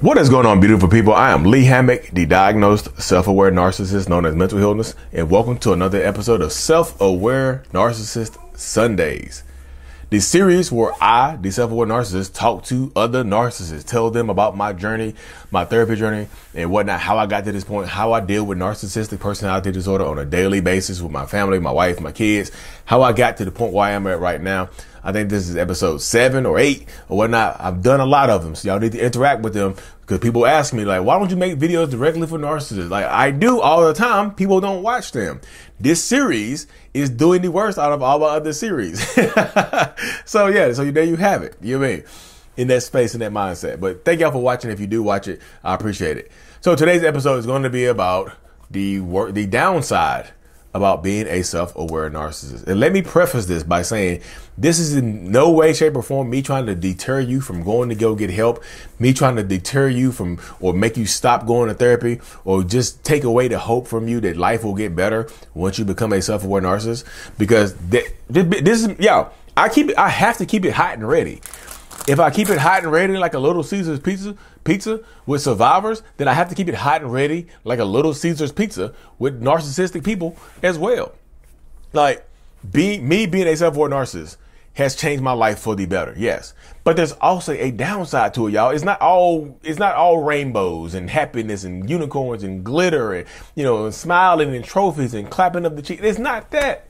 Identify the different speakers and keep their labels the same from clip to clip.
Speaker 1: What is going on, beautiful people? I am Lee Hammock, the diagnosed self-aware narcissist known as mental illness, and welcome to another episode of Self-Aware Narcissist Sundays. The series where I, the self-aware narcissist, talk to other narcissists, tell them about my journey, my therapy journey, and whatnot, how I got to this point, how I deal with narcissistic personality disorder on a daily basis with my family, my wife, my kids, how I got to the point where I am at right now. I think this is episode 7 or 8 or whatnot. I've done a lot of them, so y'all need to interact with them because people ask me, like, why don't you make videos directly for narcissists? Like, I do all the time. People don't watch them. This series is doing the worst out of all my other series. So there you have it. You know what I mean? In that space, in that mindset. But thank y'all for watching. If you do watch it, I appreciate it. So today's episode is going to be about the downside about being a self-aware narcissist. And let me preface this by saying this is in no way, shape, or form me trying to deter you from going to go get help, me trying to deter you from or make you stop going to therapy or just take away the hope from you that life will get better once you become a self-aware narcissist. Because this is, I have to keep it hot and ready. If I keep it hot and ready like a Little Caesars pizza with survivors, then I have to keep it hot and ready like a Little Caesars pizza with narcissistic people as well. Like being a self-aware narcissist has changed my life for the better. Yes. But there's also a downside to it, y'all. It's not all rainbows and happiness and unicorns and glitter and, and smiling and trophies and clapping up the cheek. It's not that.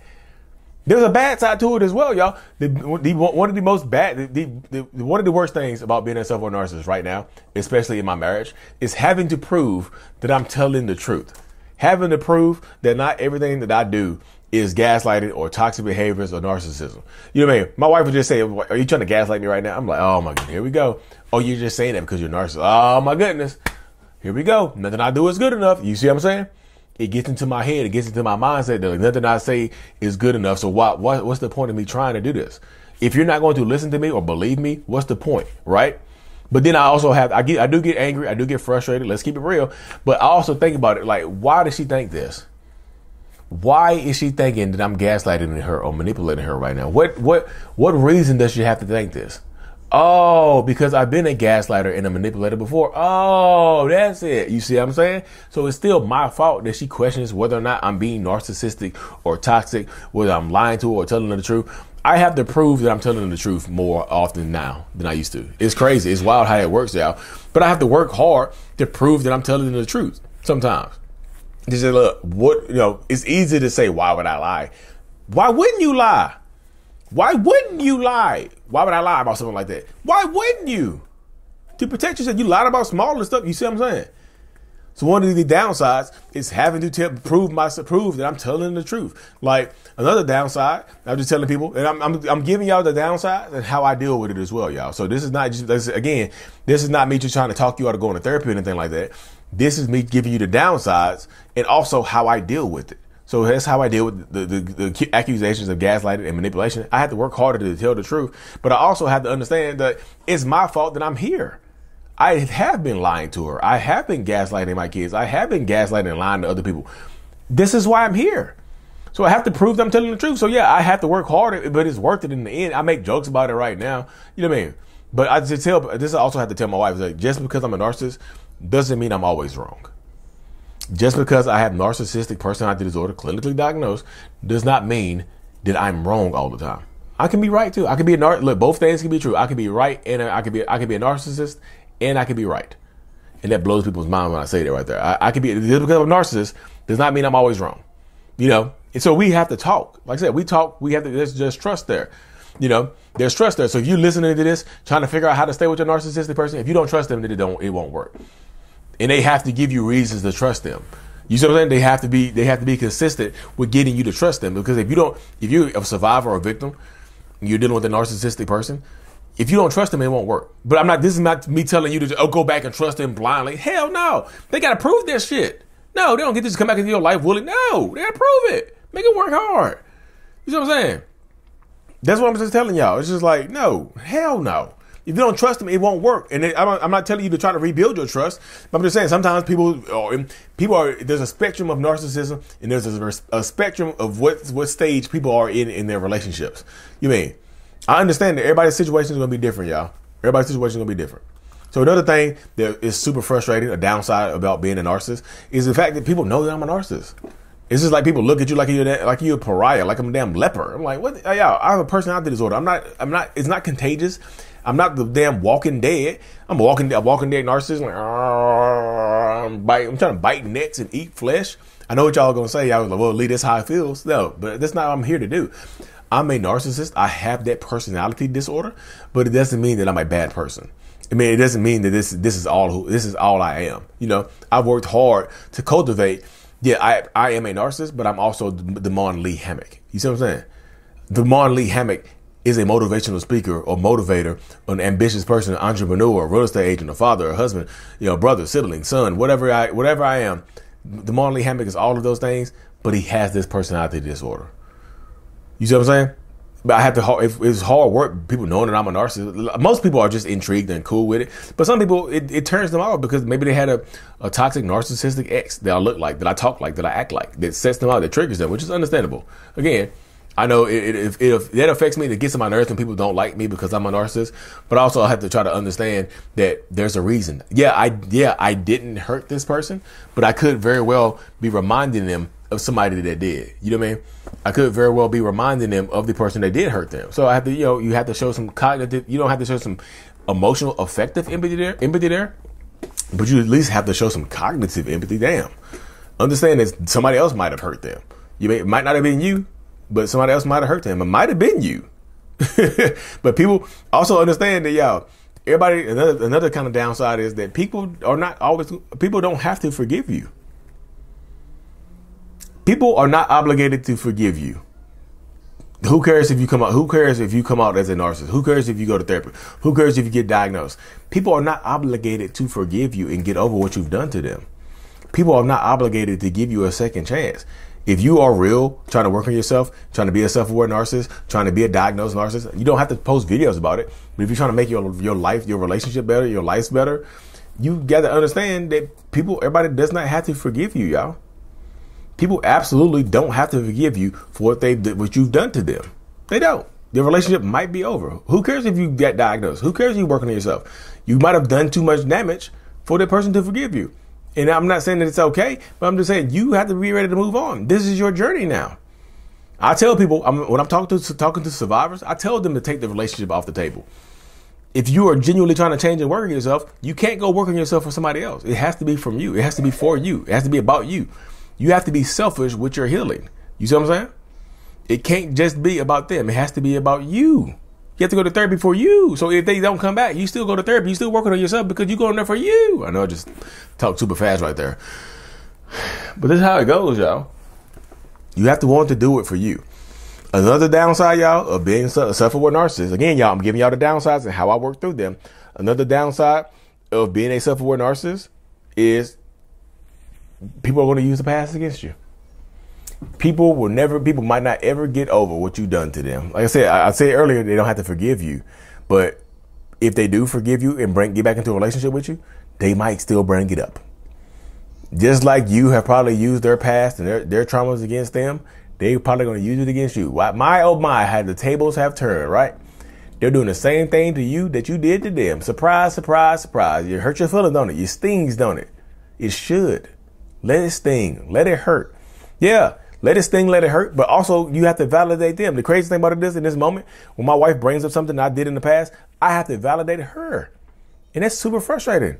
Speaker 1: There's a bad side to it as well, y'all. One of the worst things about being a self-aware narcissist right now, especially in my marriage, is having to prove that I'm telling the truth. Having to prove that not everything that I do is gaslighting or toxic behaviors or narcissism. You know what I mean? My wife would just say, "Are you trying to gaslight me right now?" I'm like, "Oh my God, here we go." "Oh, you're just saying that because you're a narcissist." "Oh my goodness, here we go. Nothing I do is good enough." You see what I'm saying? It gets into my head. It gets into my mindset that nothing I say is good enough. So what's the point of me trying to do this? If you're not going to listen to me or believe me, what's the point, right? But then I also I do get angry. I do get frustrated. Let's keep it real. But I also think about it. Like, why does she think this? Why is she thinking that I'm gaslighting her or manipulating her right now? What reason does she have to think this? Oh, because I've been a gaslighter and a manipulator before. Oh, that's it. You see what I'm saying? So it's still my fault that she questions whether or not I'm being narcissistic or toxic, whether I'm lying to her or telling her the truth. I have to prove that I'm telling her the truth more often now than I used to. It's crazy. It's wild how it works out. But I have to work hard to prove that I'm telling her the truth sometimes. Just say, look, it's easy to say, why would I lie? Why wouldn't you lie? Why wouldn't you lie? Why would I lie about something like that? Why wouldn't you? To protect yourself. You lied about smaller stuff. You see what I'm saying? So one of the downsides is having to prove that I'm telling the truth. Like another downside, I'm just telling people, and I'm giving y'all the downside and how I deal with it as well, y'all. So this is not me just trying to talk you out of going to therapy or anything like that. This is me giving you the downsides and also how I deal with it. So that's how I deal with the accusations of gaslighting and manipulation. I have to work harder to tell the truth, but I also have to understand that it's my fault that I'm here. I have been lying to her. I have been gaslighting my kids. I have been gaslighting and lying to other people. This is why I'm here. So I have to prove that I'm telling the truth. So yeah, I have to work harder, but it's worth it in the end. I make jokes about it right now. You know what I mean? But I also have to tell my wife, like, just because I'm a narcissist doesn't mean I'm always wrong. Just because I have narcissistic personality disorder, clinically diagnosed, does not mean that I'm wrong all the time. I can be right too. I can be look, both things can be true. I can be right and I can be a narcissist and I can be right. And that blows people's mind when I say that right there. I can be, just because I'm a narcissist does not mean I'm always wrong. And so we have to talk. Like I said, there's just trust there. There's trust there. So if you're listening to this, trying to figure out how to stay with your narcissistic person, if you don't trust them, then it won't work. And they have to give you reasons to trust them. You see what I'm saying? They have to be consistent with getting you to trust them. Because if you're a survivor or a victim, and you're dealing with a narcissistic person, if you don't trust them, it won't work. But this is not me telling you to go back and trust them blindly. Hell no. They got to prove their shit. No, they don't get to just come back into your life willing. No, they got to prove it. Make it work hard. You see what I'm saying? That's what I'm just telling y'all. It's just like, no, hell no. If you don't trust them, it won't work. And I'm not telling you to try to rebuild your trust. But I'm just saying sometimes there's a spectrum of narcissism and there's a spectrum of what stage people are in their relationships. You mean, I understand that everybody's situation is going to be different, y'all. Everybody's situation is going to be different. So another thing that is super frustrating, a downside about being a narcissist, is the fact that people know that I'm a narcissist. It's just like people look at you like you're a pariah, like I'm a damn leper. I'm like, what? Yeah, I have a personality disorder. I'm not. It's not contagious. I'm not the damn Walking Dead. I'm a Walking Dead narcissist. Like, I'm trying to bite necks and eat flesh. I know what y'all are gonna say. Y'all was like, well, Lee, that's how it feels. No, but that's not what I'm here to do. I'm a narcissist. I have that personality disorder, but it doesn't mean that I'm a bad person. I mean, it doesn't mean that this is all I am. You know, I've worked hard to cultivate. Yeah, I am a narcissist, but I'm also Damon Lee Hammock. You see what I'm saying? Damon Lee Hammock is a motivational speaker or motivator, an ambitious person, an entrepreneur, a real estate agent, a father, a husband, you know, brother, sibling, son, whatever I am. Damon Lee Hammock is all of those things, but he has this personality disorder. You see what I'm saying? But I have to. It's hard work. People knowing that I'm a narcissist. Most people are just intrigued and cool with it. But some people, it turns them off because maybe they had a toxic narcissistic ex that I look like, that I talk like, that I act like, that sets them out, that triggers them, which is understandable. Again, I know if that affects me, that gets on my nerves when people don't like me because I'm a narcissist. But also I have to try to understand that there's a reason. Yeah, I didn't hurt this person, but I could very well be reminding them of somebody that did. You know what I mean? I could very well be reminding them of the person that did hurt them. So I have to, you have to show some cognitive, you don't have to show some emotional, affective empathy there, but you at least have to show some cognitive empathy. Damn. Understand that somebody else might have hurt them. It might not have been you, but somebody else might have hurt them. It might have been you. But people also understand that, y'all, everybody, another kind of downside is that people don't have to forgive you. People are not obligated to forgive you. Who cares if you come out? Who cares if you come out as a narcissist? Who cares if you go to therapy? Who cares if you get diagnosed? People are not obligated to forgive you and get over what you've done to them. People are not obligated to give you a second chance. If you are real, trying to work on yourself, trying to be a self-aware narcissist, trying to be a diagnosed narcissist, you don't have to post videos about it. But if you're trying to make your life, your relationship better, your life's better, you got to understand that everybody does not have to forgive you, y'all. People absolutely don't have to forgive you for what you've done to them. They don't. Their relationship might be over. Who cares if you get diagnosed? Who cares if you're working on yourself? You might have done too much damage for that person to forgive you. And I'm not saying that it's okay, but I'm just saying you have to be ready to move on. This is your journey now. I tell people, when I'm talking to survivors, I tell them to take the relationship off the table. If you are genuinely trying to change and work on yourself, you can't go work on yourself for somebody else. It has to be from you. It has to be for you. It has to be about you. You have to be selfish with your healing. You see what I'm saying? It can't just be about them. It has to be about you. You have to go to therapy for you. So if they don't come back, you still go to therapy. You still working on yourself because you're going there for you. I know I just talked super fast right there. But this is how it goes, y'all. You have to want to do it for you. Another downside, y'all, of being a self-aware narcissist. Again, y'all, I'm giving y'all the downsides and how I work through them. Another downside of being a self-aware narcissist is people are going to use the past against you. People might not ever get over what you've done to them. Like I said earlier, they don't have to forgive you. But if they do forgive you and get back into a relationship with you, they might still bring it up. Just like you have probably used their past and their traumas against them, they're probably going to use it against you. My, oh my, how the tables have turned, right? They're doing the same thing to you that you did to them. Surprise, surprise, surprise. You hurt your feelings, don't it? It stings, don't it? It should. Let it sting. Let it hurt. Yeah, let it sting, let it hurt. But also, you have to validate them. The crazy thing about it is, in this moment, when my wife brings up something I did in the past, I have to validate her. And that's super frustrating.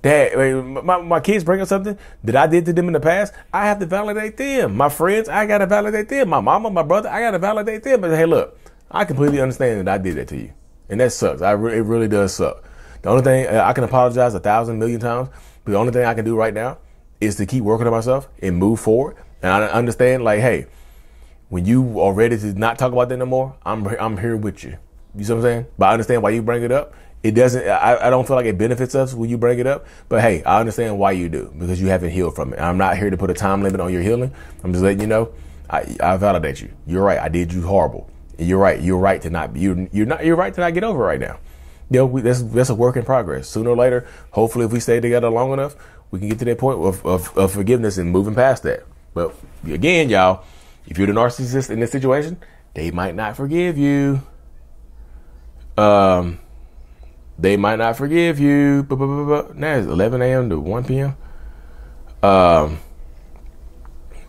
Speaker 1: Dad, my kids bring up something that I did to them in the past, I have to validate them. My friends, I got to validate them. My mama, my brother, I got to validate them. But hey, look, I completely understand that I did that to you. And that sucks. It really does suck. The only thing, I can apologize 1,000 million times, but the only thing I can do right now is to keep working on myself and move forward. And I understand, like, hey, when you are ready to not talk about that no more, I'm here with you. You see what I'm saying? But I understand why you bring it up. It doesn't, I don't feel like it benefits us when you bring it up, but hey, I understand why you do, because you haven't healed from it. I'm not here to put a time limit on your healing. I'm just letting you know, I validate you. You're right. I did you horrible. And you're right. You're right to not, you're right to not get over it right now. You know, that's a work in progress. Sooner or later, hopefully if we stay together long enough, we can get to that point of forgiveness and moving past that. But again, y'all, if you're the narcissist in this situation, they might not forgive you. They might not forgive you. Now it's 11 a.m. to 1 p.m.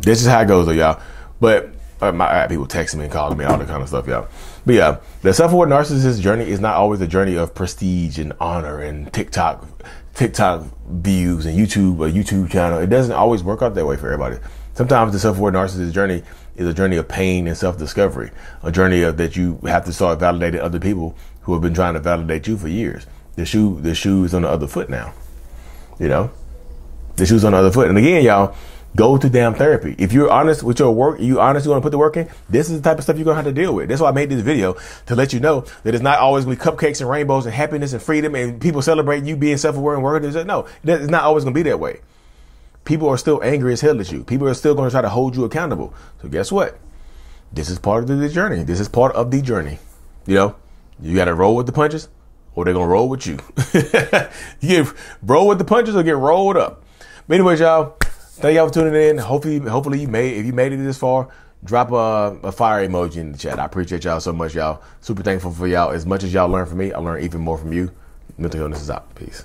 Speaker 1: This is how it goes, though, y'all. But I got people texting me and calling me, all that kind of stuff, y'all. But yeah, the self-aware narcissist journey is not always a journey of prestige and honor and TikTok views and YouTube channel. It doesn't always work out that way for everybody. Sometimes the self-aware narcissist journey is a journey of pain and self-discovery, a journey of that you have to start validating other people who have been trying to validate you for years. The shoe is on the other foot now. You know, the shoe's on the other foot. And again, y'all, go to damn therapy. If you're honest with your work, you honestly want to put the work in, this is the type of stuff you're going to have to deal with. That's why I made this video, to let you know that it's not always going to be cupcakes and rainbows and happiness and freedom and people celebrating you being self-aware and working. No, it's not always going to be that way. People are still angry as hell at you. People are still going to try to hold you accountable. So guess what? This is part of the journey. This is part of the journey. You know, you got to roll with the punches or they're going to roll with you. You get roll with the punches or get rolled up. But anyways, y'all, thank y'all for tuning in. Hopefully if you made it this far, drop a fire emoji in the chat. I appreciate y'all so much, y'all. Super thankful for y'all. As much as y'all learn from me, I learn even more from you. Mental Illness is out. Peace.